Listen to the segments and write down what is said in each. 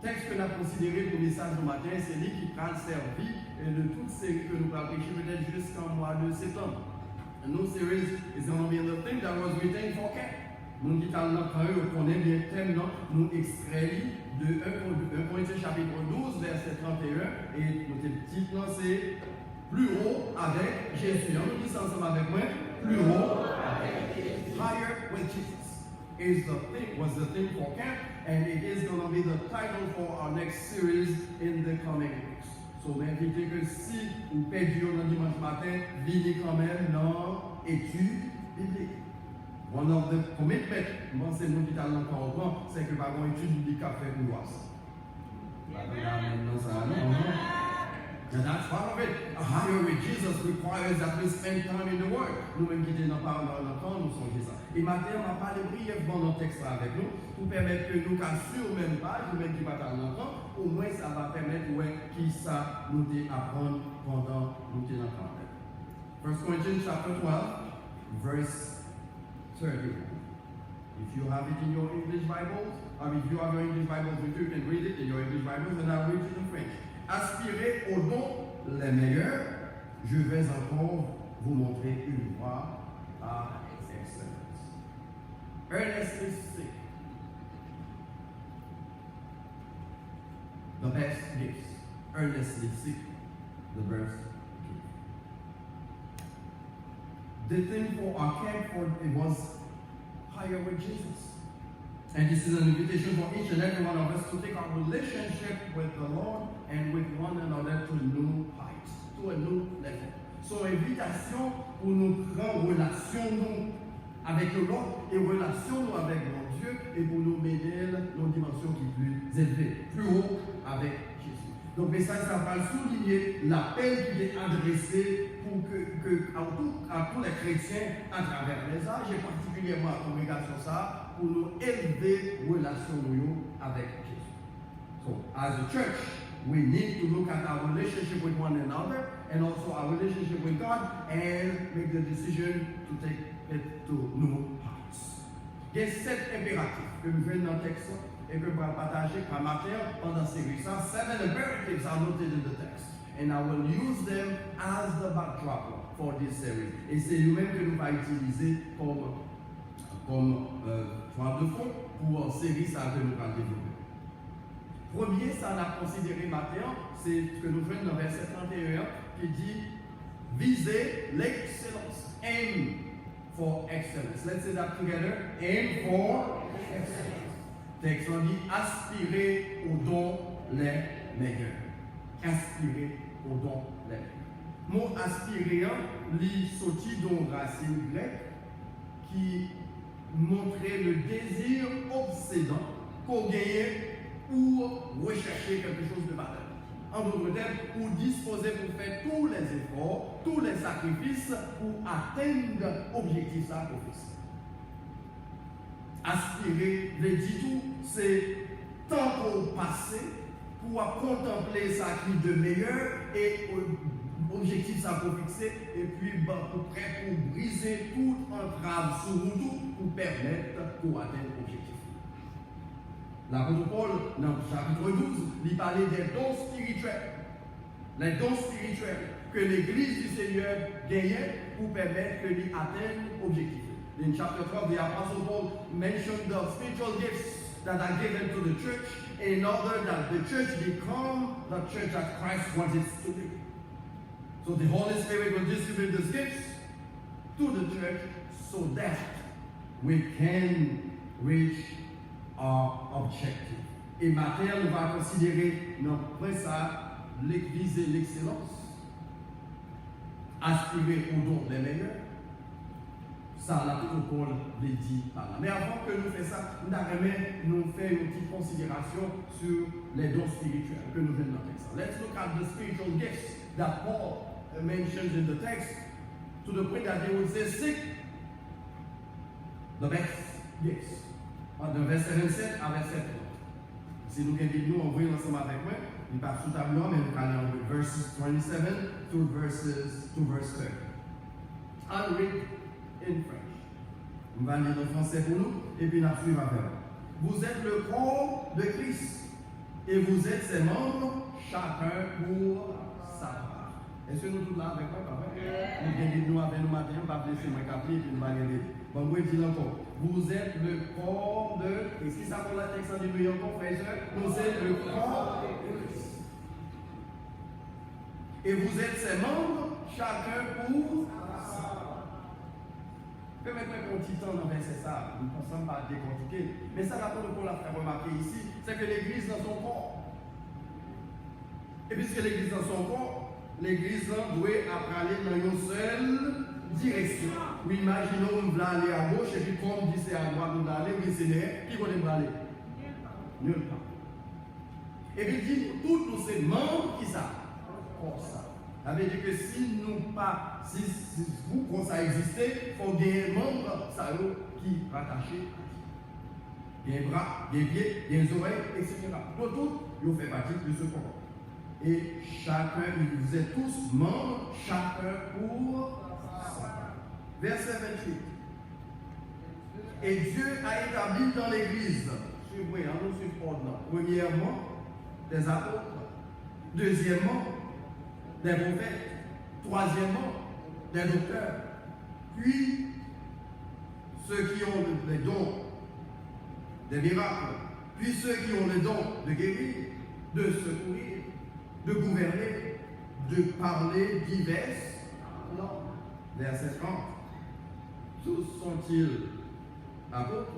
texte que nous avons considéré pour le message du matin, c'est lui qui prend servi de toute série que nous allons prêcher peut-être jusqu'en mois de septembre. And no series is going to be in the thing that was written for camp. Nous qui parlons dans le connaît bien le thème, nous extrait de 1 Corinthiens chapitre 12, verset 31, et notre titre c'est plus haut avec Jésus. On nous dit ça ensemble avec moi. Plus haut avec Jésus. Higher with Jesus was the thing for camp, and it is going to be the title for our next series in the coming weeks. So, m'inviter que si vous perdez le dimanche matin, venez quand même dans l'étude biblique. One of the commitments, moi c'est mon qui est encore au courant, c'est que par une étude biblique à faire nous voir ça. And that's part of it. A higher with Jesus requires that we spend time in the Word. Nous-mêmes qui sommes dans le temps, nous sommes ça. Et maintenant, on va parler brièvement dans le texte avec nous pour permettre que nous, sur même page, nous-mêmes qui ne sommes pas dans le temps, au moins ça va permettre qui ça nous apprendre pendant nous sommes dans le temps. 1 Corinthians chapter 12, verse 31. If you have it in your English Bibles, or if you have your English Bibles with you, you can read it in your English Bibles, and I'll read it in French. Aspirez aux dons les meilleurs, je vais encore vous montrer une voie à excellence. Earnestly seek the best gifts. Earnestly seek the best gifts. The thing for our camp it was higher with Jesus. And this is an invitation for each and every one of us to take our relationship with the Lord and with one another to new heights, to a new level. So, invitation pour nous prendre relation nous avec l'autre et relation nous avec mon Dieu et pour nous mener nos dimensions qui sont plus élevées, plus haut avec Jésus. Donc, message, ça va souligner l'appel qui est adressé à tous les chrétiens à travers les âges et particulièrement à la congrégation ça. Pour nous élever relation avec Jésus. So, as a church, we need to look at our relationship with one another and also our relationship with God and make the decision to take it to new heights. Il y a 7 impératifs que nous venons dans le texte et que nous allons partager par matin pendant ces séries. 7 imperatives are noted in the text. And I will use them as the backdrop for this series. Et c'est nous-mêmes que nous allons utiliser comme toile de fond pour série ça que nous allons développer. Premier, ça l'a considéré matin, c'est ce que nous faisons dans verset 31 qui dit viser l'excellence. Aim for excellence. Let's say that together. Aim for excellence. Texte on dit aspirer aux dons les meilleurs. Aspirer aux dons les meilleurs. Mot aspirer, lit sorti d'une racine grecque qui montrer le désir obsédant qu'on gagne pour rechercher quelque chose de valeur. En d'autres termes, pour disposer pour faire tous les efforts, tous les sacrifices pour atteindre l'objectif ça pour faire. Aspirer, le dit tout, c'est temps pour passer, pour contempler ça qui est de meilleur et objectif ça pour fixer et puis pour prêt pour briser toute entrave sur nous pour permettre pour atteindre l'objectif. L'apôtre Paul, dans le chapitre 12, il parlait des dons spirituels. Les dons spirituels que l'Église du Seigneur gagnait pour permettre que lui atteigne l'objectif. In chapter 12, the Apostle Paul mentioned the spiritual gifts that are given to the church in order that the church become the church that Christ wants it to be. So the Holy Spirit will distribute these gifts to the church so that we can reach our objective. Et maintenant, on va considérer après ça, viser l'excellence, aspirer au don des meilleurs. Ça, l'apôtre Paul l'a dit par là. Mais avant que nous fassions ça, nous allons faire une petite considération sur les dons spirituels que nous venons dans le texte. Let's look at the spiritual gifts that Paul mentions in the text to the point that they would say, seek the best gifts. De verset 27 à verset 30. Si nous avons ouvrir ensemble avec moi, il passe sous tableau, mais nous allons lire verses 27 to verse 30. I'll read in French. On va lire en français pour nous, et puis nous suivons avec. Vous êtes le corps de Christ, Et vous êtes ses membres, chacun pour sa part. Est-ce que nous tous là avec moi, papa? Nous avec nous matin, on va laisser moi capter et puis nous allons aller. Bon, moi je dis encore, vous êtes le corps de. Est-ce que ça pour la texte en dit encore, frères et sœurs? Vous êtes le corps de Christ. Et vous êtes ses membres, chacun pour sa part. Permettez-moi qu'on petit temps dans verset ça, nous ne pensons pas décortiquer. Mais ça, la pour la faire remarquer ici, c'est que l'Église dans son corps. Et puisque l'Église dans son corps, l'Église doit aller dans une seule direction. Oui, imaginons qu'on va aller à gauche et puis comme dit c'est à droite, nous allons aller, oui, c'est derrière, qui va aller? Nulle part. Et puis il dit, tous nous ces membres qui savent. Comme ça. Ça veut dire que si nous pas, si vous, quand ça existait, il faut des membres ça, qui rattachés à Dieu. Des bras, des pieds, des oreilles, etc. Donc tout, vous fait partie de ce corps. Et chacun, vous êtes tous membres, chacun pour ça. Verset 28. Et Dieu a établi dans l'Église, suivez, nous suivons ordre. Premièrement, des apôtres. Deuxièmement, des prophètes. Troisièmement, des docteurs. Puis, ceux qui ont les dons des miracles. Puis ceux qui ont les dons de guérir, de secourir, de gouverner, de parler diverses langues. Verset 30. Tous sont-ils apôtres?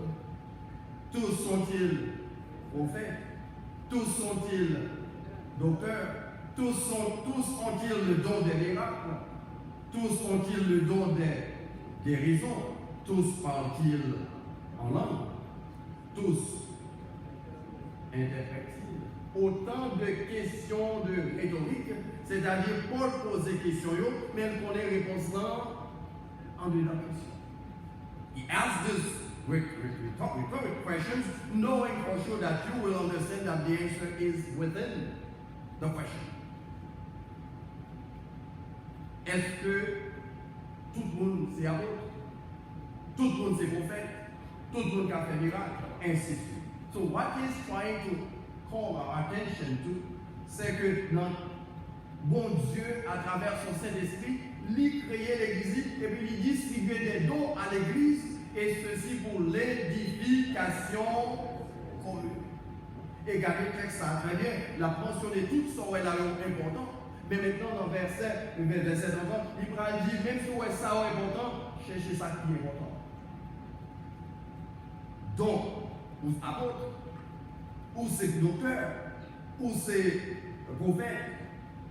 Tous sont-ils prophètes? Tous sont-ils docteurs? Tous ont-ils le don des miracles? Tous ont-ils le don des guérisons? Tous parlent-ils en langue? Tous interprètent-ils? Autant de questions de rhétorique, c'est-à-dire Paul pose des questions, mais elle connaît les réponses en deux questions. He asks this rhetoric questions, knowing for sure that you will understand that the answer is within the question. Est-ce que tout le monde c'est apôtre? Tout le monde c'est prophète? Tout le monde qui a fait miracle? Ainsi de suite. So what he's trying to call our attention to, c'est que notre bon Dieu, à travers son Saint-Esprit, lui créait l'Église et puis il distribuait des dons à l'Église, et ceci pour l'édification commune. Et gardez le texte, ça très bien, la mentionné toutes sont importantes, mais maintenant dans verset 30, il va dire, même si ça est important, cherchez ça qui est important. Donc, ou apôtres, ou c'est docteurs, ou c'est prophètes,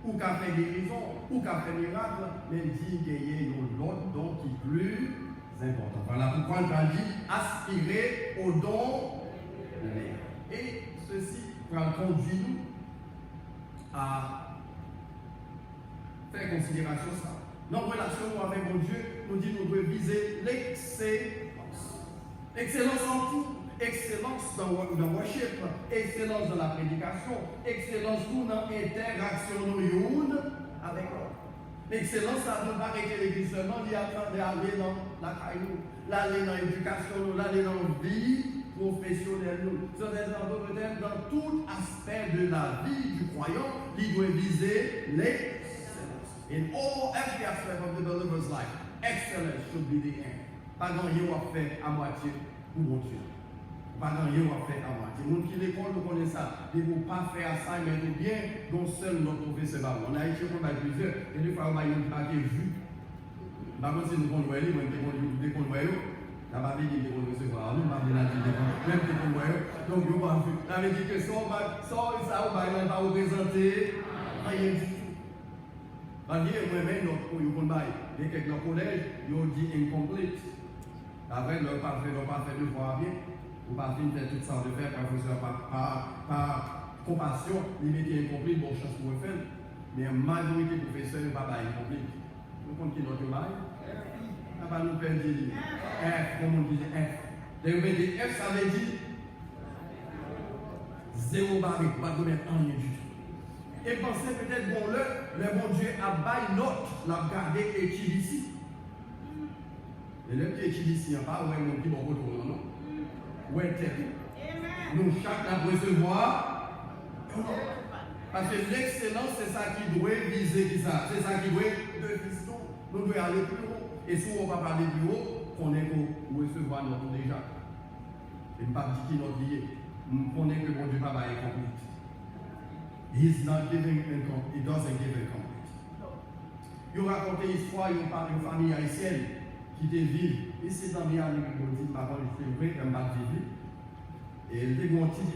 ou qu'a fait guérison, ou qu'a fait miracle, mais dit qu'il y a l'autre don qui est plus important. Voilà pourquoi il a dit aspirer au don de l'air. Et ceci va conduire nous à faire considération ça. Dans relation avec mon Dieu, nous dit nous devons viser l'excellence. Excellence en tout. Excellence dans le worship, excellence dans la prédication, excellence dans l'interaction avec l'autre. L'excellence, ça ne va pas arrêter l'église seulement, il y a d'aller dans la caillou, l'aller dans l'éducation, l'aller dans la vie professionnelle. C'est-à-dire dans tout aspect de la vie du croyant, il doit viser l'excellence. In every aspect of the believer's life, excellence should be the end. Pas grand-chose à faire à moitié pour mon Dieu. Pas grand-chose à faire à moitié. Les gens qui l'école nous connaissent ça. Ils ne vont pas faire ça, mais tout bien, dont seul notre professeur va. On a été on a plusieurs, et des fois on a eu un paquet vu. Par contre, si nous connaissons, nous connaissons, la Bible dit qu'on recevoir, nous ne même si on voit, donc nous va vu. Ça veut dire que ça, on va représenter rien du tout. Moi-même, dès que nos collèges, ils ont dit incomplete. Après, ils n'ont pas fait le voir bien. Ou pas faire toutes sortes de faire, professeur, par compassion, il était incomplete, bonne chance pour le faire. Mais la majorité des professeurs ne sont pas incomplete. Vous comprenez notre bail? Ça va nous faire dire F, comme on dit F. Et F, ça veut dire zéro barré, pas de mettre rien du tout. Et pensez peut-être, bon, le bon Dieu a bail note, l'a gardé étude ici. Et le qui étude ici, il n'y a pas, ouais, mon petit bon retour, non? Ouais, nous chaque la recevoir Parce que l'excellence, c'est ça qui doit viser qui ça. C'est ça qui doit viser nous. Nous devons aller plus haut. Et si on ne va pas aller plus haut, on est pour recevoir notre déjà. Et ne pas dire qui notre lié. Nous connaissons que mon Dieu pas est complete. He's not giving income. He doesn't give income. Il raconte l'histoire d'une famille haïtienne qui était vive. Et c'est dans mes années que je dis, maman, c'est vrai qu'elle m'a vivre. Et elle était un petit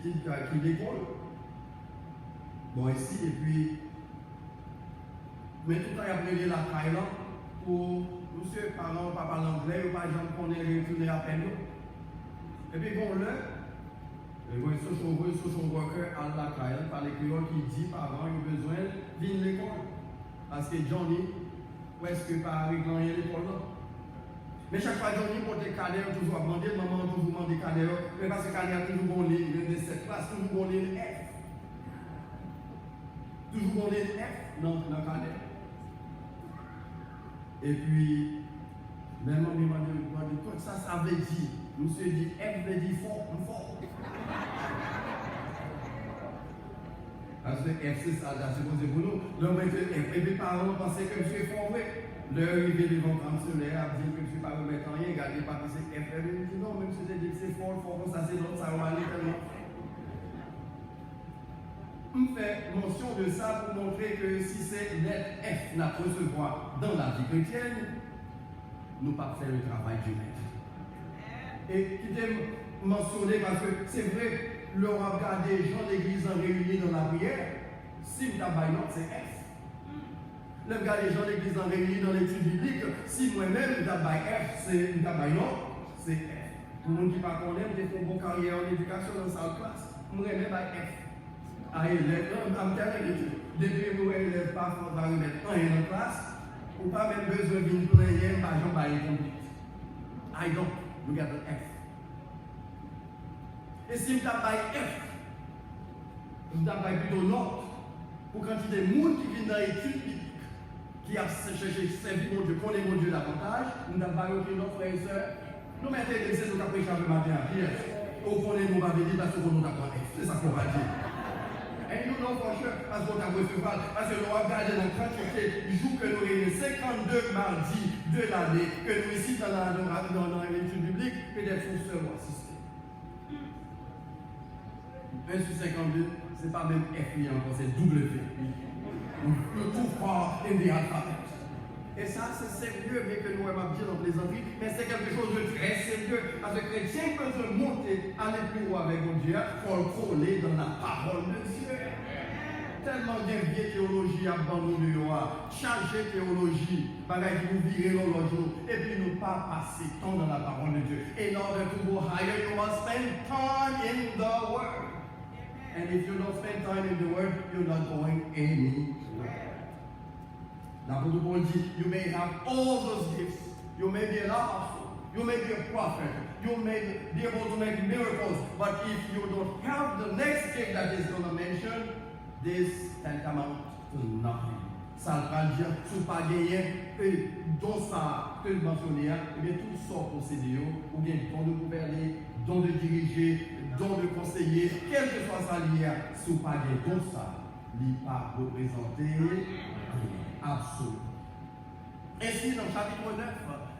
qui l'école. Bon, ici, et puis, mais tout le temps, il a pris la Thaïlande pour monsieur, parents, pas parler anglais, ou par exemple, qu'on est retourné à peine. Et puis, bon, là, un social worker à la Thaïlande, par les créoles qui dit, parents, il a besoin de venir à l'école. Parce que Johnny, où est-ce que par exemple, il y a l'école là? Mais chaque fois, Johnny porte des cadets, toujours à demander, maman toujours demande des cadets, mais parce que cadets a toujours bon ligne de cette classe, toujours bon ligne F. Toujours bon ligne F dans le cadet. Et puis, même on m'a demandé, quoi ça veut dire? Monsieur dit, F veut dire fort. Parce que F, c'est ça, c'est supposé pour nous. Donc, F, et puis, parents pensaient que monsieur est fort, vrai. Leur arrivée devant le solaire, a dit que je ne suis pas remettant rien, regardez pas passer FM, il dit non, même si j'ai dit que c'est fort, ça c'est l'autre, ça va aller tellement. On fait mention de ça pour montrer que si c'est lettre F n'a pas recevoir dans la vie chrétienne, nous ne pas faire le travail du maître. Et qui t'aime mentionner parce que c'est vrai, leur regarder les gens d'église en réunis dans la prière, si vous avez c'est F. Le gars des gens de l'église en réunis dans l'étude biblique, si moi-même, F, c'est c'est F. Pour les gens qui ne pas connaissent, j'ai fait une bonne carrière en éducation dans sa classe. Je remets F. À élève, I'm telling you, depuis que vous élève pas, vous allez remettre un en classe, ou pas même besoin d'une player, par exemple, à incomplete. I don't, look at the F. Et si je F, je plutôt note, pour quand il y a des gens qui viennent dans l'étude biblique, qui a cherché servir mon Dieu, connaît mon Dieu davantage, nous avons pas aucun autre frère et soeur. Nous mettons des essais, nous avons prêché le matin à Pierre. Au fond, nous va venir parce que nous avons F. C'est ça qu'on va dire. Et nous non for sure, parce qu'on a recevoir, parce que nous avons regardé dans 38 jours que nous avons 52 mardis de l'année, que nous ici dans l'étude biblique, peut-être nous seuls assister. 1 sur 52, ce n'est pas même F encore, c'est W. Le tout fort in the alphabet. Et ça, c'est sérieux, mais que nous avons dit dans plaisanterie, mais c'est quelque chose de très sérieux. Parce que les chrétiens peuvent monter, aller plus haut avec mon Dieu, pour le coller dans la parole de Dieu. Tellement de vieille théologie abandonnée, chargée théologie, bagaille qui vous virez l'autre jour, et puis nous pas passer temps dans la parole de Dieu. In order to go higher, you must spend time in the Word. And if you don't spend time in the Word, you're not going anywhere. L'apôtre Paul dit, you may have all those gifts. You may be an apostle. You may be a prophet. You may be able to make miracles. But if you don't have the next gift that is going to mention, this can come out to nothing. Ça va dire, si pas gagner, dans ça que je mentionnais, eh bien tout sort possédé, ou bien don de gouverner, don de diriger, don de conseiller, quel que soit ça lié, si pas gagner dans ça, il pas représenter absolument. Ainsi, dans le chapitre 9,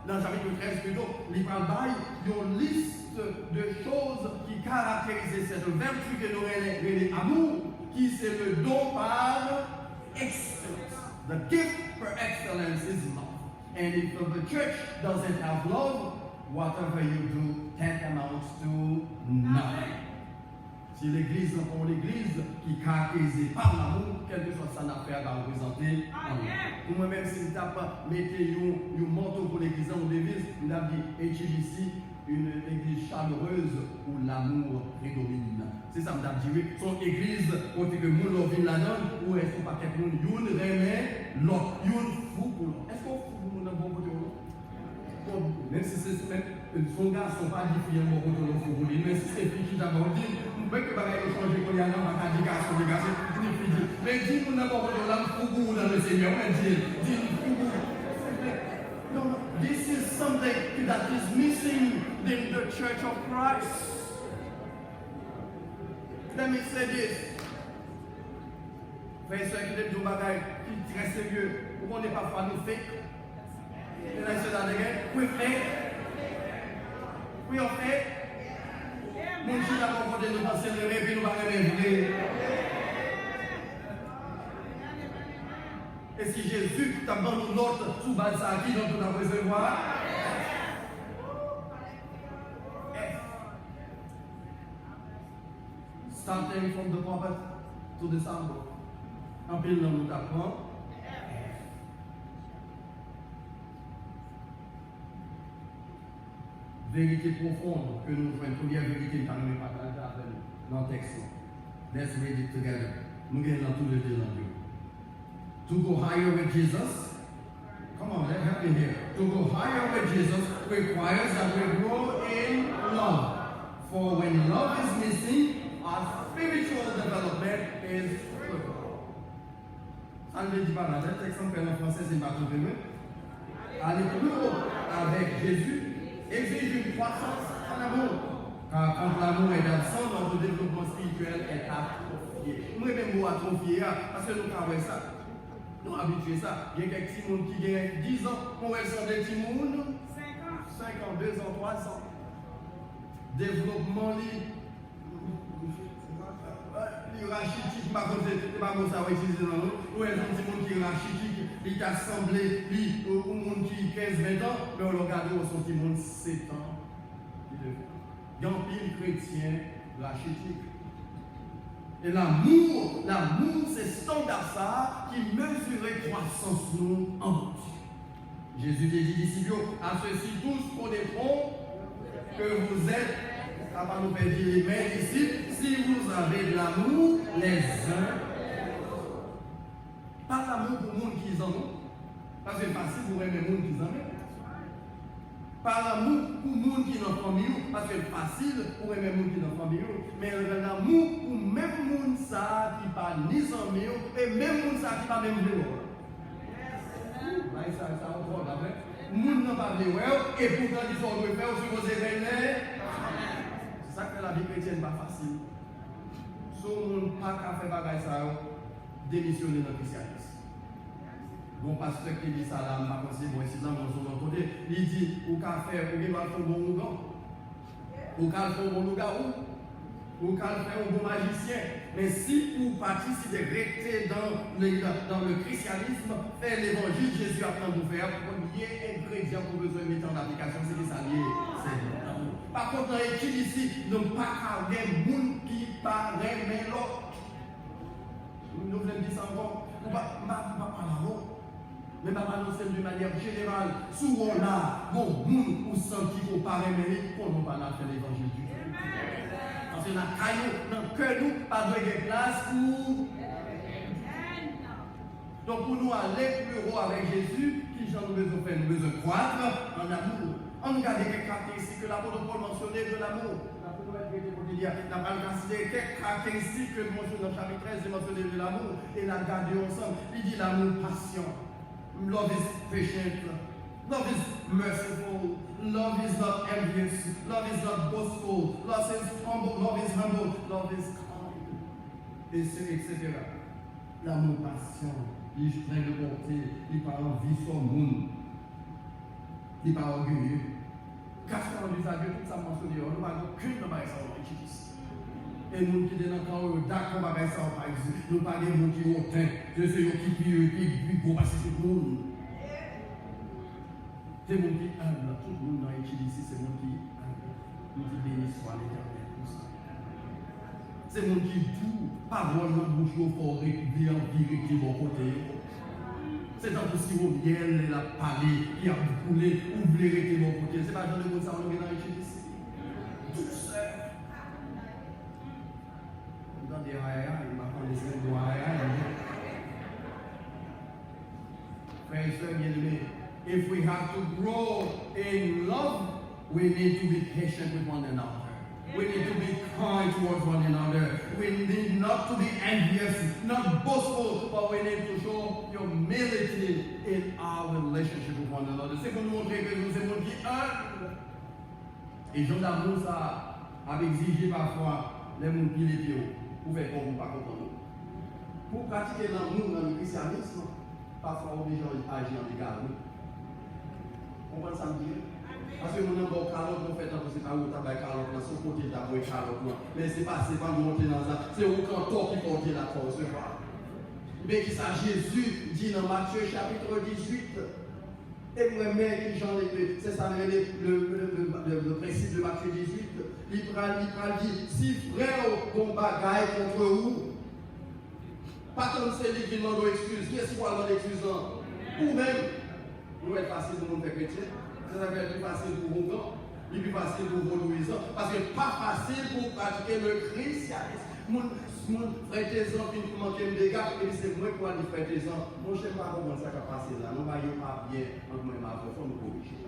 dans le chapitre 13 plutôt, il parle d'une liste de choses qui caractérisent cette vertu que nous relèvons amour, qui c'est le don par excellence. The gift for excellence is love. And if the church doesn't have love, whatever you do can't amount to nothing. Si l'église, pour l'église qui est caractérisée par l'amour, quelle que soit son affaire va représenter l'amour. Moi-même, si je mettez un manteau pour l'église en devise, nous avons dit HBC, une église chaleureuse où l'amour prédomine. C'est ça, madame dit, son église, côté que nous l'avons la donne, ou est-ce qu'on pas quelque chose, une remet l'autre, une fou pour l'autre. Est-ce qu'on fout pour nous dans bon côté ou non? Même si c'est son gars, ne sont pas différents bon côté ou non, même si c'est fille qui d'abord dit, même que pareil, il change qu'on y a dans la qualification des gars, c'est une fille. Mais dis nous n'importe quoi, là, fou dans le Seigneur, dis fou. No, this is something that is missing in the Church of Christ. Let me say this. Frères et sœurs qui disent du bagage qui est très sérieux. Pourquoi on n'est pas parfois nous fake? Can I say that again? We fake. We are fake. Nous ne sommes pas content de nous penser le rêve et nous allons rêver. Et si Jésus t'a donné l'autre sous base à qui donc on a recevoir? Starting from the prophet to the psalm. En pile dans nous apprend. Vérité profonde que nous jouons. Première vérité que nous partageons avec nous dans le texte. Let's read it together. Nous gagnons tous les deux dans Dieu. To go higher with Jesus, come on, let's help me here. To go higher with Jesus requires that we grow in love. For when love is missing, our spiritual development is critical. Ça ne dit pas là, le texte en français, c'est pas tout de même. Aller plus haut avec Jésus exige une croissance en amour. Car quand l'amour est absent, notre développement spirituel est atrophié. Moi, même moi, atrophié, parce que nous travaillons ça. Nous habitués ça. Il y a quelques petits monde qui gagnent 10 ans, on va sont des petits monde 5 ans, 2 ans, 3 ans. Développement rachitique, pas comme ça, on va utiliser dans nous. Nous avons un petit monde qui est rachitique, il est assemblé, il monde qui 15-20 ans, mais on regarde, on son petit monde 7 ans. Il y a un pile chrétien rachitique. Et l'amour, c'est standard ça qui mesure croissance nous en Dieu. Jésus dit disciples, à ceux-ci tous connaîtront que vous êtes, ça va nous faire dire mes disciples, si vous avez de l'amour les uns. Pas l'amour pour les gens qui en ont, parce que c'est facile pour aimer les gens qui en ont. Pas l'amour pour les gens qui sont en famille, parce que c'est facile pour aimer les gens qui sont en famille, mais l'amour pour même les gens qui ne sont pas ni en famille, et même les gens qui ne sont pas même en ça on prend après. Les gens n'ont pas de et pourtant ils sont refaits au supposé régler. C'est ça que la vie chrétienne n'est pas facile. Si on n'a pas qu'à faire bagaille ça, démissionner dans le christianisme. Mon pasteur qui dit ça là, je pense que bon, c'est là, mon côté, il dit, ou qu'à faire, ou qu'il va faire un bon loup, ou qu'à faire un bon loup-garou, ou qu'à faire un bon magicien. Mais si vous participez, restez dans le christianisme, faire l'évangile, Jésus apprend de faire, premier ingrédient pour besoin de mettre en application, c'est que ça lié, c'est l'amour. Par contre, dans l'étude ici, nous ne pas avoir des gens qui parlent, mais l'autre. Nous voulons dire ça encore, on ne va pas parler l'autre. Mais pas annoncer d'une manière générale, souvent là, bon, nous, ou senti qu'on paraît mérite, qu'on ne va pas faire l'évangile du Dieu. Parce que dans le caillou, dans le cœur, nous, pas de place pour. Donc, pour nous aller plus haut avec Jésus, qui j'en ai besoin de faire, nous besoin de croître en amour. On regarde quelques caractéristiques que l'apôtre Paul mentionnait de l'amour. L'apôtre Paul n'a pas regardé quelques caractéristiques que mentionne dans le chapitre 13, il mentionné de l'amour, et l'a gardé ensemble. Il dit l'amour patient. Love is patient. Love is merciful. Love is not envious. Love is not boastful. Love is humble. Love is humble. Love is kind. Etc. L'amour patient. Il est plein de bonté. Il n'est pas envie sur le monde. Il n'est pas orgueilleux. Qu'est-ce qu'on dit à Dieu? Tout ça mentionné. On n'a pas aucune de ma utilise. Et nous qui sommes encore d'accord avec ça, par exemple, nous parlons de gens qui ont hautain, de ceux qui vivent pour passer tout le monde. C'est gens qui humble, tout le monde dans l'étude ici, c'est gens qui humble. Nous qui bénissent soit l'éternel pour ça. C'est gens qui tout, parole dans la bouche, pour récupérer en vérité de bon côté. C'est tant que si vous miel et la palée qui a coulé, oubliez de bon côté. C'est pas genre de monde ça, on est dans l'étude ici. Tout seul. Dans des rails, il m'a parlé de rails. Frères et sœurs bien-aimés, if we have to grow in love, we need to be patient with one another. We need to be kind towards one another. We need not to be envious, not boastful, but we need to show humility in our relationship with one another. C'est pour nous montrer que nous sommes qui humbles. Et Jean d'amour, ça a exigé parfois les gens qui les pieds. Vous faites comme vous pas comprendre. Pour pratiquer l'amour dans le christianisme, parfois on est obligé d'agir en égard. Vous comprenez ça me dire? Parce que nous avons carotte, nous faisons c'est pas où tabac carotte, dans son côté d'abord carotte. Mais c'est pas nous monter dans ça. C'est au canton qui porte la force. Mais qui ça Jésus dit dans Matthieu chapitre 18. Et moi-même, c'est ça le principe de Matthieu 18. Il dit, si frère bon bagaille contre vous, pas comme c'est lui qui demande excuse. Qui est-ce qui va demander excuse? Ou même, nous être facile pour nous faire chrétien. Ça va être plus facile pour vous, et plus facile pour vous, parce que pas facile pour pratiquer le christianisme. Mon frère Tézan qui nous manque des gars, et c'est moi qui vais faire Tézan. Mon chef va comprendre ça qui a passé là. Nous ne voyons pas bien entre moi et ma femme, il faut nous corriger.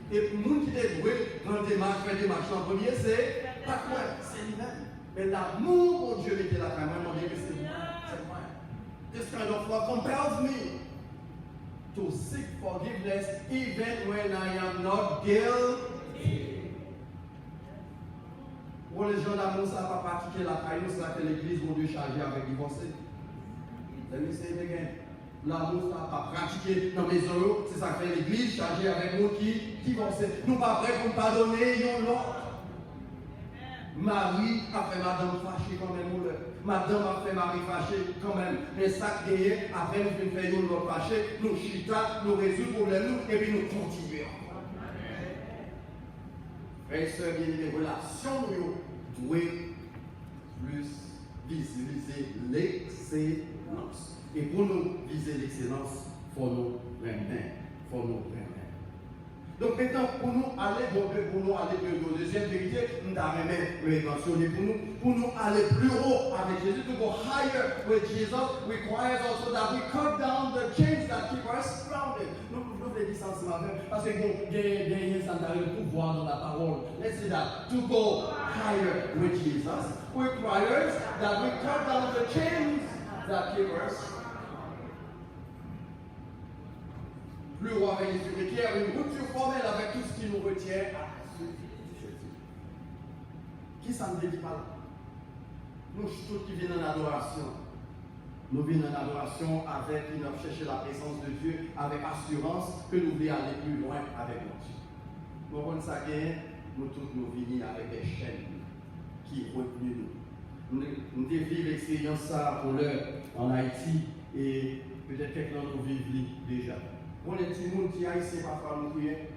Et pour nous qui dévoué dans des marches, faire des marches en premier, c'est pas quoi, c'est lui-même. Mais l'amour pour Dieu était là quand même, on dit que c'est moi. This kind of love compels me to seek forgiveness even when I am not guilty. Pour les gens d'amour, ça va pas pratiquer la caillou, c'est là que l'église va Dieu charger avec divorcer. Let me say it again. L'amour, ça va pas pratiquer dans mes maisons, c'est ça que l'église chargée avec nous qui divorce. Nous ne sommes pas prêts pour pardonner, non, non. Marie a fait madame fâchée quand même. Madame a fait Marie fâchée quand même. Mais ça qui est, après nous faisons une autre fâchée, nous chita, nous résoudons le problème, et puis nous continuons. Frères et sœurs, bien les relations doivent plus viser l'excellence. Et pour nous viser l'excellence, il faut nous remettre. Donc maintenant, pour nous aller de deuxième vérité, nous avons mentionné pour nous aller plus haut avec Jésus, to go higher with Jesus requires also that we cut down the chains that keep us grounded. Nous voulons dire ça ce matin, parce que gagner ça dans le pouvoir dans la parole. Let's say that to go higher with Jesus requires that we cut down the chains that keep us plus haut avec Jésus, mais qui est une rupture formelle avec tout ce qui nous retient à Jésus. Qui ça ne dit pas? Nous tous qui viennent en adoration, nous venons en adoration avec, qui nous cherchons la présence de Dieu, avec assurance que nous voulons aller plus loin avec notre Dieu. Nous avons ça gain, nous tous nous venons avec des chaînes qui retenues nous. Nous vivons l'expérience ça pour l'heure en Haïti et peut-être quelqu'un nous vivent déjà. On est petit monde qui a ici parfois nous prier.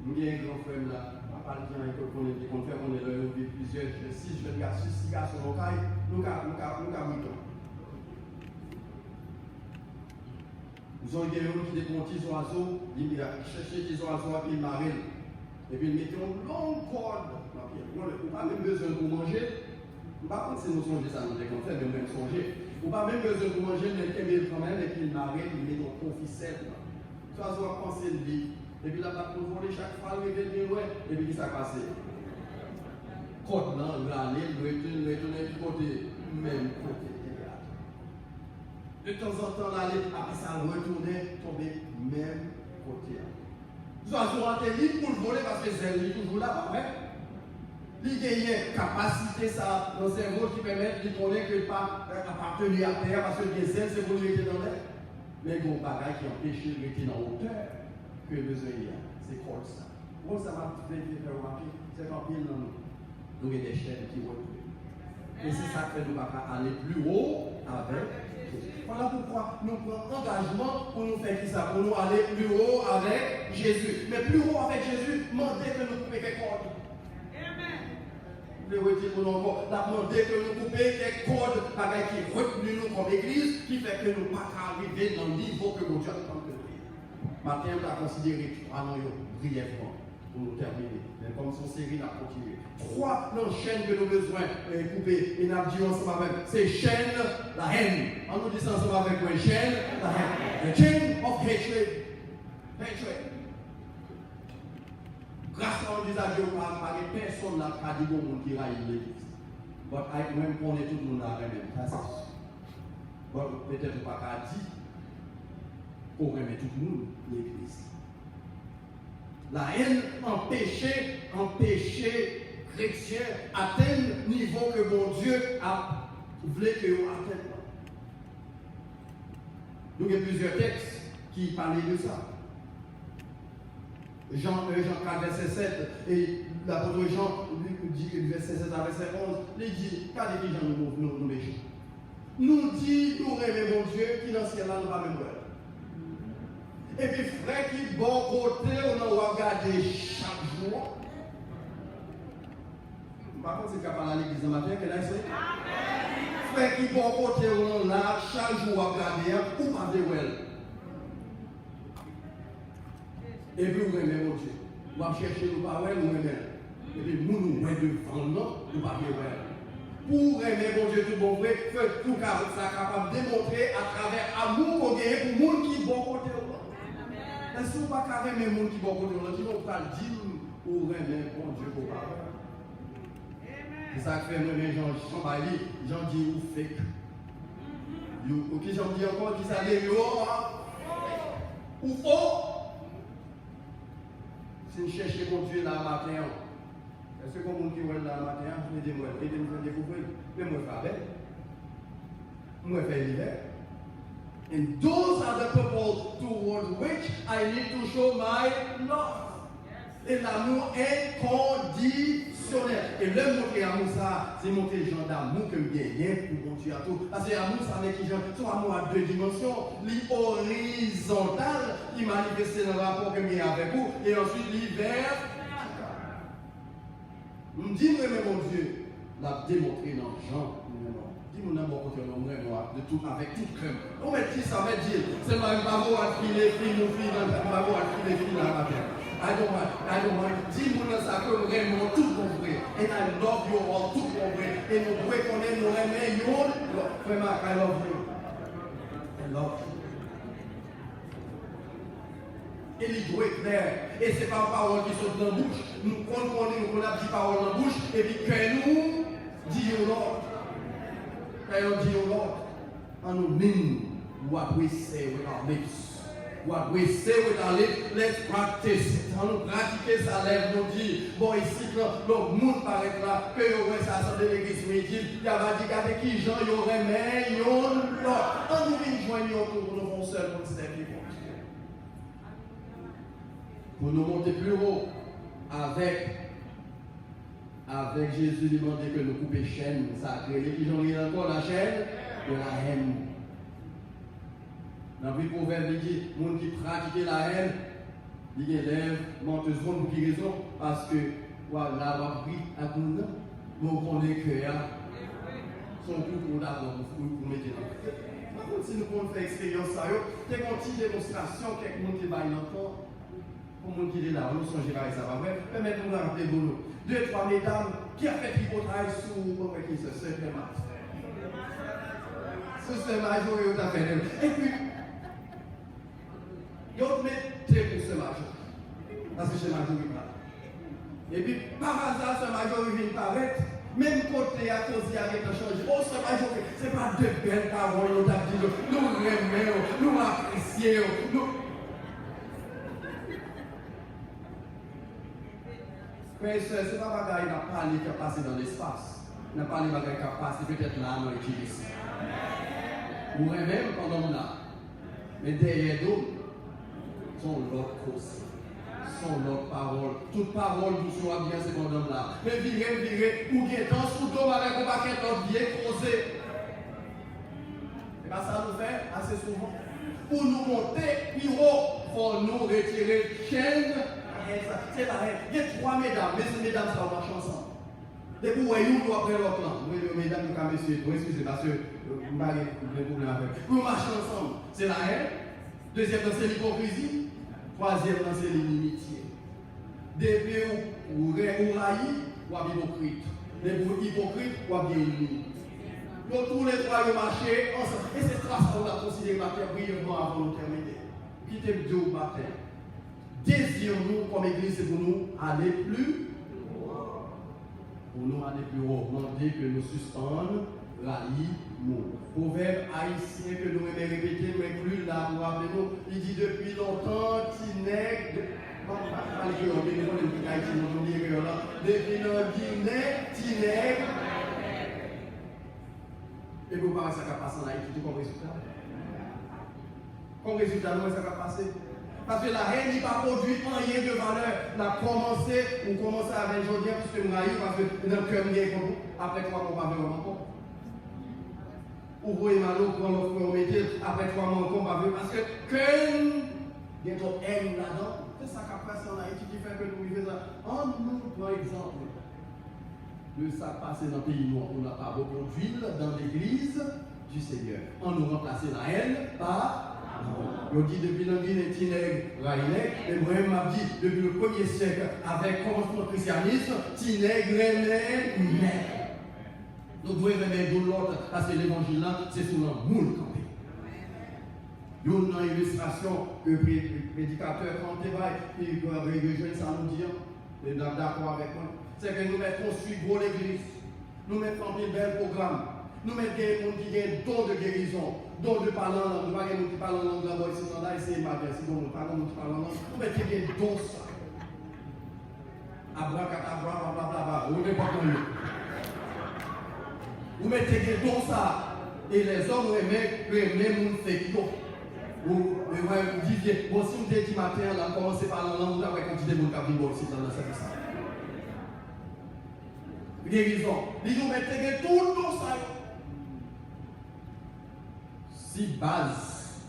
Nous avons un grand frère là, on parle bien avec qu'on est là, nous vivons plusieurs, 6 jeunes garçons, 6 garçons au caille, nous avons nous avons des gens qui décomptent des oiseaux, ils cherchent des oiseaux et puis ils marient. Et puis ils mettent une longue corde. On n'a pas même besoin pour manger. Par contre, si nous songeons ça, nous devons faire, mais même songer. Ou pas même besoin de manger, mais qu'ils quand même, et puis ils marient, ils mettent au ficelle. Tu vas voir penser le vie. Et puis là, pour voler chaque fois, il est loin. Et puis, qu'est-ce qui s'est passé? Côte là, l'année, le retourner du côté, même côté. De temps en temps, l'aller, après ça, retourner, tomber, même côté. Tu vas voir libre pour le voler parce que c'est lui toujours là, pas vrai? Il y a une capacité ça, dans le cerveau qui permet de connaître que pas appartenir à terre parce que les ailes, c'est pour lui rester dans l'air. Mais il y a un bagage qui empêche de rester dans la hauteur que le besoin y a. C'est quoi ça? Moi, ça m'a fait remarquer, c'est qu'en pile dans nous, nous avons des chaînes qui retrouvent. Et c'est ça que nous allons aller plus haut avec Jésus. Voilà pourquoi nous prenons engagement pour nous faire ça, pour nous aller plus haut avec Jésus. Mais plus haut avec Jésus, demandez que nous coupions quelque chose. Le retire pour nous encore, demander que nous coupions des cordes avec qui retenus nous comme église, qui fait que nous ne pouvons pas arriver dans le niveau que Dieu a demandé. Matin, on a considéré 3 noms brièvement pour nous terminer. Mais comme son série a continué. 3 chaînes que nous avons besoin de couper. Et nous avons dit ensemble avec ces chaînes, la haine. On nous dit ensemble avec une chaîne, la haine. The chain of hatred. Hatred. Grâce à un visage de pas de personne n'a pas dit bon qui raille l'église. Mais même qu'on est tout le monde là même. Peut-être pas qu'à dire pour remettre tout le monde l'église. La haine empêchait chrétiens atteignent le niveau que mon Dieu a voulu que vous atteignent. Nous avons plusieurs textes qui parlent de ça. Jean 4, verset 7, et l'apôtre Jean, dit, verset 7 à verset 11, il dit, qu'est-ce que Jean nous méchants? Nous dit, nous aimons mon Dieu, qui dans ce ciel-là nous va même voir. Et puis, frère, qui bon côté, on va regarder chaque jour. Par contre, c'est capable à l'église ce matin, que là, c'est. Frère, qui bon côté, on là, chaque jour, on va regarder, ou pas de well. Et puis, vous aimez mon Dieu. Vous allez chercher nos paroles, vous aimez. Et puis, nous, nous devant nous, nous pas de well. Pour aimer mon Dieu tout bon vrai, tout ça capable de démontrer à travers l'amour qu'on gagne pour les gens qui bon côté. Est-ce que vous ne pouvez pas aimer les gens qui bon côté? Vous ne pouvez pas dire pour aimer mon Dieu pour parler. C'est ça que fait mes gens, j'en dis ou fake. Ou qui j'en dis encore, qui ça dit ou faux. Si nous cherchons mon Dieu là matin, est-ce que comme on qui est là matin, aidez-moi à découvrir, mais moi je fais moi je fais l'hiver. And those are the people towards which I need to show my love. Et l'amour inconditionnel. Et le montrer amour, ça, c'est montrer le genre d'amour que bien pour mon Dieu à tout. Parce que l'amour, ça n'est qu'un amour à deux dimensions. L'horizontal, qui manifeste dans le rapport que bien avec vous, et ensuite l'hiver. Nous disons, mais mon Dieu, l'a démontré dans Jean. Dis-moi dans mon côté, de tout, avec toute crème. On met qui ça veut dire? C'est ma maman à filer, mon fils, ma maman à filer, dans la terre. I don't want. Dis-moi dans ça que nous aimons tout mon vrai. And I love you all, tout mon vrai. Et nous devons connaître, nous aimons, vraiment, I love you. I love you. Et il doit être clair. Et ce n'est pas une parole qui saute dans la bouche. Nous connaissons, nous avons dit parole dans la bouche. Et puis que nous disons Lord. Quand nous disons Lord, and we mean what we say with our lips. What we say with our lips, let's practice it. On nous pratique ça, lève nous dit, bon ici, le monde paraît là, que vous voyez ça de l'église médite, il y a dit qu'avec qui Jean y aurait mais yon l'autre. On nous vient joindre autour de nous seul pour se servir pour nous monter plus haut avec Jésus demandé que nous coupions chaîne sacrée. Et qui j'en ai encore la chaîne de la haine. Dans le proverbe, il dit, les gens qui pratiquent la haine, ils élèvent, menteuse, pour qui raison? Parce que, voilà, on a pris à tout le monde, on connaît que son coup pour d'abord pour mettre là. Par contre, si nous pouvons faire expérience, ça, c'est une petite démonstration, quelqu'un qui va encore, pour les gens qui est là, nous sommes gérés, ça va vrai. Permettez-nous de rappeler vous. 2, 3 mesdames qui a fait tripotage sur qui se fait mal. Ce major, il a fait. Et puis, il a mis pour ce major. Parce que c'est major qui parle. Et puis, par hasard, ce major vient paraître. Même côté à cause il y a changé. Oh, ce major, ce n'est pas de belles paroles, nous avons dit, nous aimons, nous apprécions, nous. Mais ce n'est pas bagaille qui a parlé qui a passé dans l'espace. Il n'a pas parlé bagaille qui a passé peut-être là dans l'église. Ou même pendant là. Mais derrière nous, sont l'autre cause. Sont l'autre parole. Toute parole nous soit bien c'est pendant là. Mais virer, ou bien dans sous dos avec un paquet d'autres bien causé. Et bien ça nous fait assez souvent. Pour nous monter plus haut, il faut nous retirer chaîne. C'est la haine. Il y a 3 mesdames, mais ces mesdames, ça va marcher ensemble. Depuis où est-ce nous après l'autre là? Mesdames, nous sommes messieurs, excusez parce que vous n'avez pas de problème avec. Pour marcher ensemble, c'est la haine. Deuxième, c'est l'hypocrisie. Troisième, c'est l'inimitié. Depuis où raïs, ou à hypocrite. Depuis où hypocrite, ou à bien ennemi. Donc tous les trois, ils marchent ensemble. Et c'est ça qu'on a considéré matin brièvement avant de terminer. Quittez le Dieu au matin. Désirons-nous comme église, c'est pour nous aller plus haut. Pour nous aller plus haut. Demander que nous suspendons la nous. Proverbe haïtien que nous aimons répéter, nous inclut là pour rappeler nous. Il dit depuis longtemps, Tineg, depuis dans Guinée, Tineg. Et vous parlez ça qui a passé en Haïti, comme résultat. Comme résultat, nous, ça va passer. Parce que la haine n'est pas produit rien de valeur. On a commencé avec Jodien, parce que nous avons parce que dans le cœur, nous avons après 3 mois, on va voir encore. Ou vous voyez Malo, pour l'offre, après 3 mois, on va voir. Parce que il y a trop haine là-dedans. C'est ça qui a passé en Haïti qui fait que nous vivons ça. En nous, par exemple, de ça passé dans le pays noir, on n'a pas beaucoup d'huile dans l'église du Seigneur. On nous remplace la haine par. On dit depuis l'Anguille, Tineg, Raïneg, et moi-même m'a dit depuis le 1er siècle, avec commencement du christianisme, Tineg, René, Neg. Nous devons remettre de l'autre, parce que l'évangile là, c'est sur le moule campé. Il y a une illustration que le prédicateur, quand il va, il va rejoindre ça, nous dire, et d'accord avec moi, c'est que nous mettons construire gros l'église, nous mettons en place bel programme. Nous mettons des gens qui ont don de guérison, don de parler en langue. Nous ne mettons pas des gens qui parlent en langue là-bas, ici, là, c'est ma vie, si nous parlons en langue. Nous mettons des dons ça. Abracadabra, blablabla, vous ne mettez pas comme nous. Vous mettez des dons ça. Et les hommes aiment mon fait. Vous dites, bon, si vous dites matin, là, commencez par la langue, vous avez quantité de monde qui a venu aussi dans le service. Guérison. Ils nous mettent tout le don ça. Si base,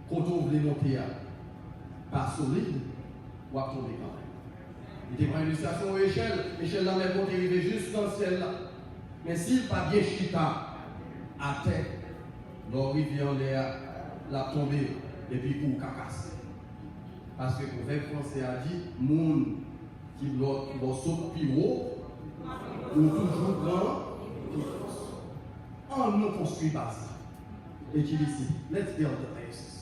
quand on veut monter pas solide, on va tomber quand même. Il y a une illustration à l'échelle là, mais pour arriver juste dans le ciel là. Mais s'il n'y a pas bien chita à terre, l'eau rivière l'air, la tomber et puis pour cacasse. Parce que le prophète français a dit, monde qui va sauter plus haut, ou toujours grand, on ne construit pas ça. Et qui dit ici, let's build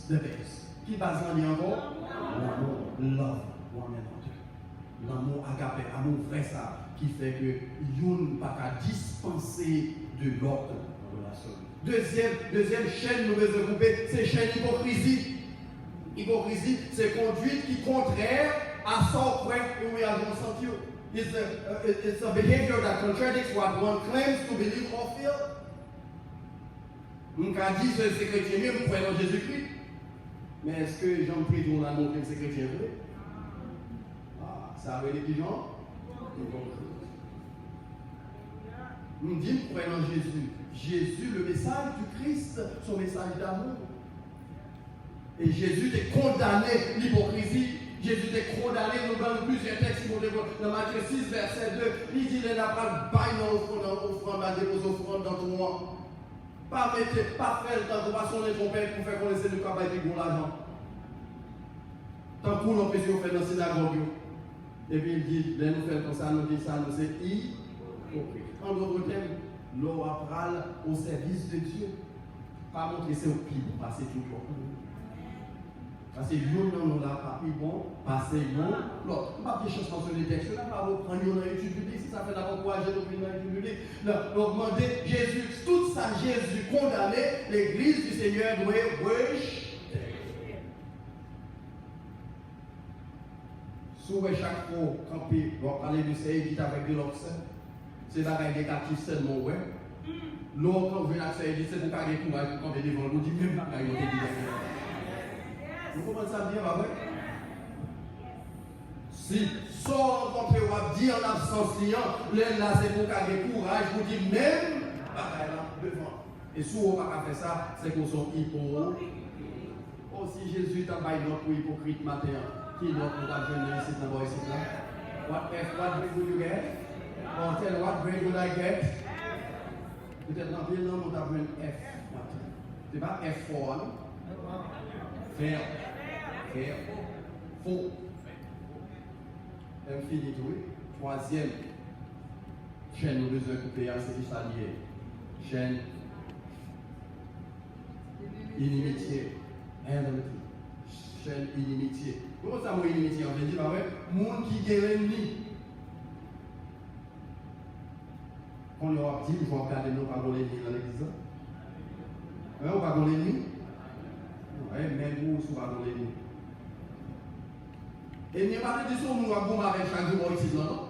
the base. Qui base en encore? L'amour, love, one another. L'amour agapé, amour vrai ça, qui fait que l'une pas qu'à dispenser de l'autre relation. Deuxième chaîne, nous devons couper, c'est chaîne hypocrisie. Hypocrisie, c'est conduite qui est contraire à son point où il y a un sentiment. It's a behavior that contradicts what one claims to believe or feel. On a dit que c'est chrétien, mais vous croyez en Jésus-Christ. Mais est-ce que Jean-Pierre on a montré que c'est chrétien vrai? Ah, ça veut dire qui Jean? On dit que vous croyez en Jésus. Jésus, le message du Christ, son message d'amour. Et Jésus est condamné l'hypocrisie. Jésus est condamné, nous avons plusieurs textes dans Matthieu 6, verset 2. Il dit qu'il n'a pas de bail dans l'offrande, à déposer l'offrande dans ton roi. Pas faire le temps de passer les trompettes pour faire connaître le travail de bon l'argent. Tant qu'on peut faire dans la synagogue. Et puis il dit, là nous faisons comme ça, nous disons ça, nous c'est hypocrite. En d'autres termes, l'eau apprale au service de Dieu. Pas montrer c'est au pire pour passer tout le temps. Parce que nous n'avons pas plus bon, passer bon. L'autre, pas de choses dans les textes. Là, pas prendre une étude biblique, si ça fait d'abord encourager nos dans l'étude biblique. Donc, demander Jésus, tout ça, Jésus condamné, l'église du Seigneur doit rejeter. Souvent, chaque fois, quand on parle du Seigneur, il dit avec de l'autre, c'est bagaille négatif seulement, ouais. L'autre, quand on veut la Seigneur, il dit c'est pour garder courage, pour qu'on vienne devant nous, dit même pas qu'il y a vous comprenez ça bien, pas vrai? Si sort rencontré ou va dire en absence client, là c'est pour garder courage, vous dites même, là devant. Et si on ne peut pas faire ça, c'est qu'on sont hypocrites. Oh, si Jésus t'a baillé notre hypocrite matin, qui notre nous a jeûné ici dans le ici là? What grade will you get? Or tell what grade will I get? Peut-être dans le nom, on a un F. C'est pas F4, non? Faire. Faux. Infinité, oui. Troisième chaîne, nous devons couper, c'est qui ça lié? Chaîne inimitié. Chaîne inimitié. Comment ça, moi, inimitié? On veut dire, monde qui est ennemi. Quand on aura dit, je vais regarder nos parents l'ennemi dans l'église. On va dans l'ennemi. Même vous, vous allez l'ennemi. Et il n'y a pas de question, nous avons avec chaque jour ici, non?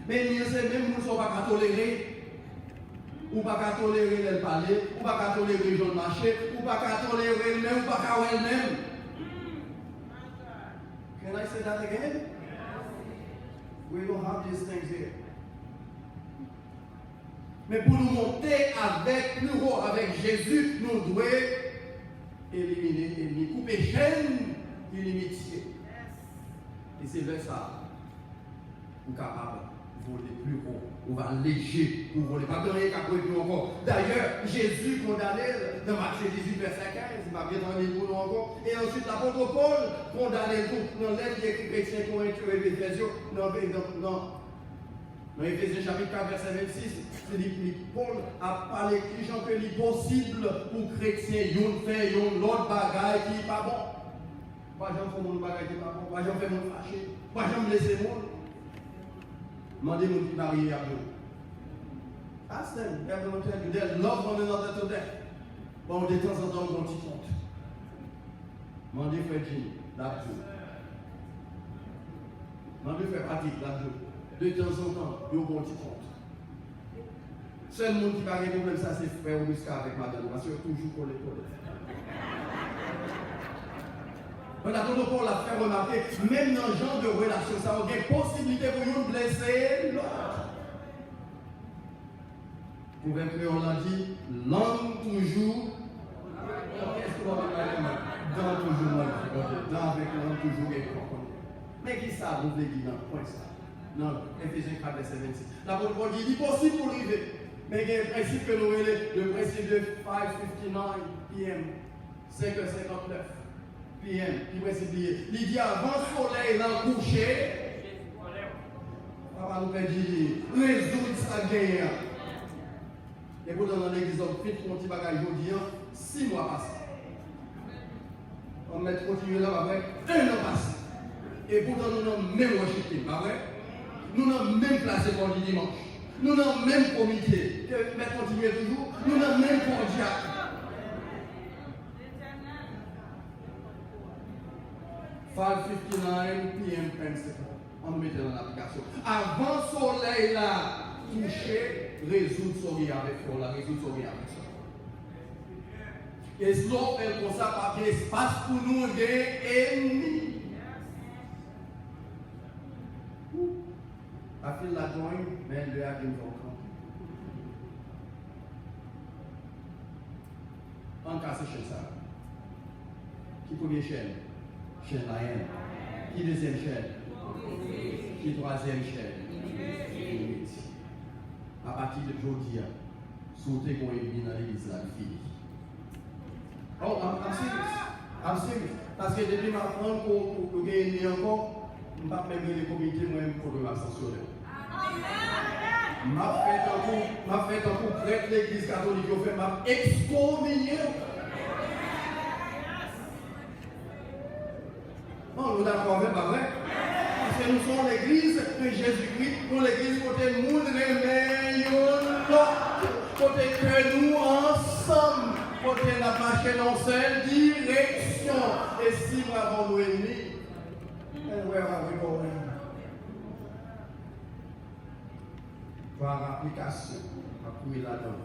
Mais c'est même nous ne pas tolérer. Ou pas tolérer le parler, ou pas tolérer les gens de marché, ou pas tolérer même, ou pas elle-même. Can I say that again? We don't have these things here. Mais pour nous monter avec plus haut avec Jésus, nous devons éliminer, couper chaîne inimitié. Et c'est vers ça nous sommes capables de voler plus haut, on va léger pour voler. Pas de rien qu'à plus encore. D'ailleurs, Jésus condamné dans Matthieu 18, verset 15, il m'a bien donné pour nous encore. Et ensuite, l'apôtre Paul condamné dans l'aide des chrétiens qui ont été Éphésiens, dans Éphésiens chapitre 4, verset 26, c'est dit Paul a parlé qui j'en fais possible pour chrétiens, yon fait, yon l'autre bagaille qui n'est pas bon. Pas j'en fais mon bagaille qui n'est pas bon, pas j'en fais mon fâché, pas j'en me laisser mon. Demandez-moi qui marie à vous. Ask them, they're going to tell you, they love one another to death. Bon, de temps en temps, on t'y compte. Demandez frère Jim, là-dessus. Demandez frère Patrick, là-dessus. De temps en temps, ils vont t'y compte. Seul monde qui va avoir un problème, ça, c'est frère Augusta avec madame, parce que toujours pour les problèmes. L'apôtre Paul l'a fait remarquer, même dans le genre de relation, ça a une possibilité pour nous de blesser l'autre. Pour un peu, on l'a dit, l'homme toujours. Qu'est-ce qu'on va dire? Dans toujours, dans avec l'homme toujours et mais qui ça, vous voulez dire, non, point ça. Non, Éphésiens 4, verset 26. L'apôtre Paul dit, il est possible pour arriver. Mais il y a un principe que nous avons, le principe de 5:59 p.m., 5h59. PM, il dit avant le soleil dans le coucher, papa nous fait dire, résoudre sa guerre. Et pourtant dans l'église, on fait un petit bagage aujourd'hui, 6 mois passés. On va continuer là avec 1 an passé. Et pourtant nous n'avons même rejeté, pas vrai? Nous n'avons même placé pour le dimanche. Nous n'avons même comité. Mais continuer toujours, nous n'avons même pour diacre. 5:59 p.m. principle. On nous mettait dans l'application. Avant le soleil là, toucher, résoudre son rien avec toi, résoudre son rien avec ça. Et cela fait comme ça parce qu'il y a espace pour nous des ennemis. I feel like going, mais le a une volcan. En cas c'est chez ça. Qui première chaîne? Chaîne la haine. Qui deuxième chaîne? Qui troisième chaîne? À partir de aujourd'hui, sauter qu'on élimine dans l'église là, fini. Oh, I'm serious. I'm serious. Parce que depuis ma femme pour gagner encore, je ne vais pas même les comités moi-même pour me sanctionner. M'a fait un coup prêtre l'église catholique, je fais m'a excommunié. Non, nous d'accord avec pas vrai. Parce que nous sommes l'église de Jésus-Christ, pour l'église côté nous remet côté que nous ensemble, côté la marche dans cette direction. Et si nous avons nos ennemis, and where are we going? Par application, on va courir là-dedans.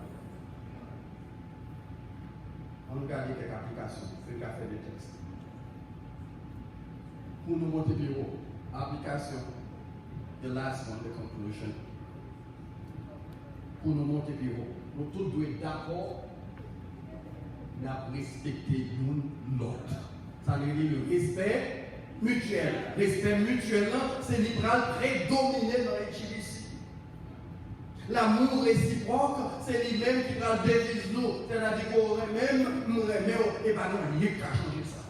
On regarde quelques applications, c'est qu'à faire des textes. Pour nous monter plus haut, application, the last one, the conclusion. Pour nous monter plus haut, nous tous devons être d'accord de respecter l'autre. Ça veut dire le respect mutuel. Respect mutuel, c'est libéral prédominé dans les ici. L'amour réciproque, c'est lui-même qui va déviser nous. C'est-à-dire qu'on même nous remet et pas nous rien qu'à changer ça.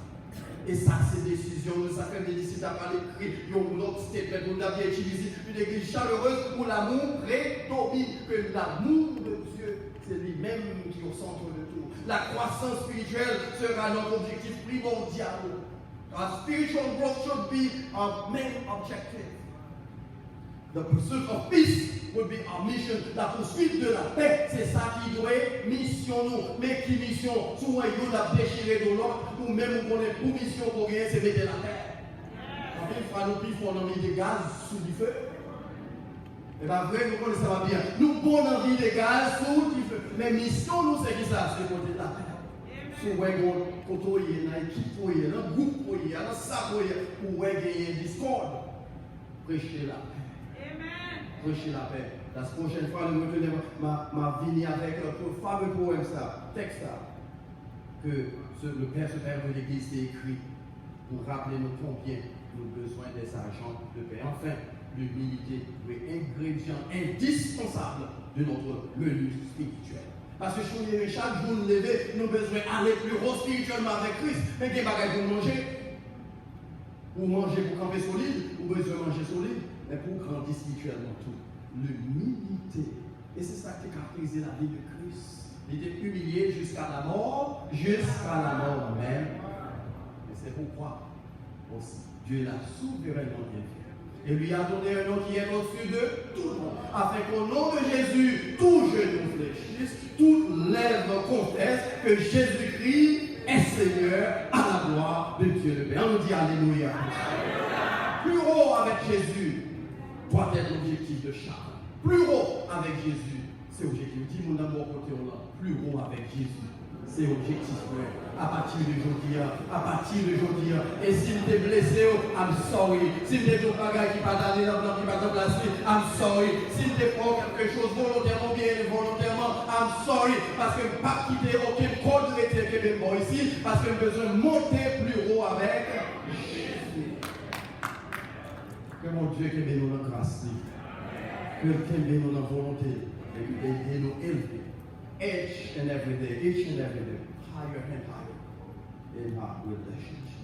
Et ça, c'est décision. Nous savons que les disciples n'ont pas écrit, ils ont notre statement, nous avons utilisé une église chaleureuse où l'amour prédomine, que l'amour de Dieu, c'est lui-même qui est au centre de tout. La croissance spirituelle sera notre objectif primordial. Our spiritual growth should be our main objective. The pursuit of peace would be our mission. La poursuite de la paix, c'est ça qui doit être mission nous. Mais qui mission? Souvent, nous la déchiré de l'autre, ou même on est pour mission pour rien, c'est mettre la terre. Quand il fera nous plus, on a mis des gaz sous du feu. Et bien vrai, nous connaissons ça va bien. Nous bon dans vie légale, sous qui fait. Mais mission nous c'est qui ça, c'est côté de la paix. Si vous avez un côté, une équipe, un groupe, un sac, ou gagner une discorde, prêchez la paix. Amen. Prêchez la paix. La prochaine fois, nous retenons ma vie avec le fameux poème, ça, texte, ça, que le Père supérieur de l'Église a écrit pour rappeler nous combien nous avons besoin des agents de paix. Enfin, l'humilité est ingrédient indispensable de notre menu spirituel. Parce que chaque jour nous lever, nous avons besoin d'aller plus haut spirituellement avec Christ. Mais qu'il y a des bagages pour manger. Pour manger, pour camper solide, ou besoin de manger solide, mais pour grandir spirituellement tout. L'humilité. Et c'est ça qui caractérise la vie de Christ. Il était humilié jusqu'à la mort même. Et c'est pourquoi aussi Dieu l'a souverainement bien fait. Et lui a donné un nom qui est au-dessus de tout le monde, afin qu'au nom de Jésus, tout genou fléchisse, toute lèvre confesse que Jésus-Christ est Seigneur à la gloire de Dieu le Père. On nous dit Alléluia. Plus haut avec Jésus doit être l'objectif de chacun. Plus haut avec Jésus, c'est l'objectif. Dis-moi d'abord côté là, plus haut avec Jésus. C'est l'objectif, à partir d'aujourd'hui, Et s'il t'est blessé, I'm sorry. S'il t'est tout bagage qui pas d'aller dans qui pas te placer, I'm sorry. S'il t'est fait quelque chose volontairement bien involontairement, I'm sorry. Parce que pas quitter aucun code d'été que même bon ici, parce que besoin de monter plus haut avec Jésus. Que mon Dieu que nous dans grâce, que nous dans volonté, et nous élever. Each and every day, higher and higher in our relationship.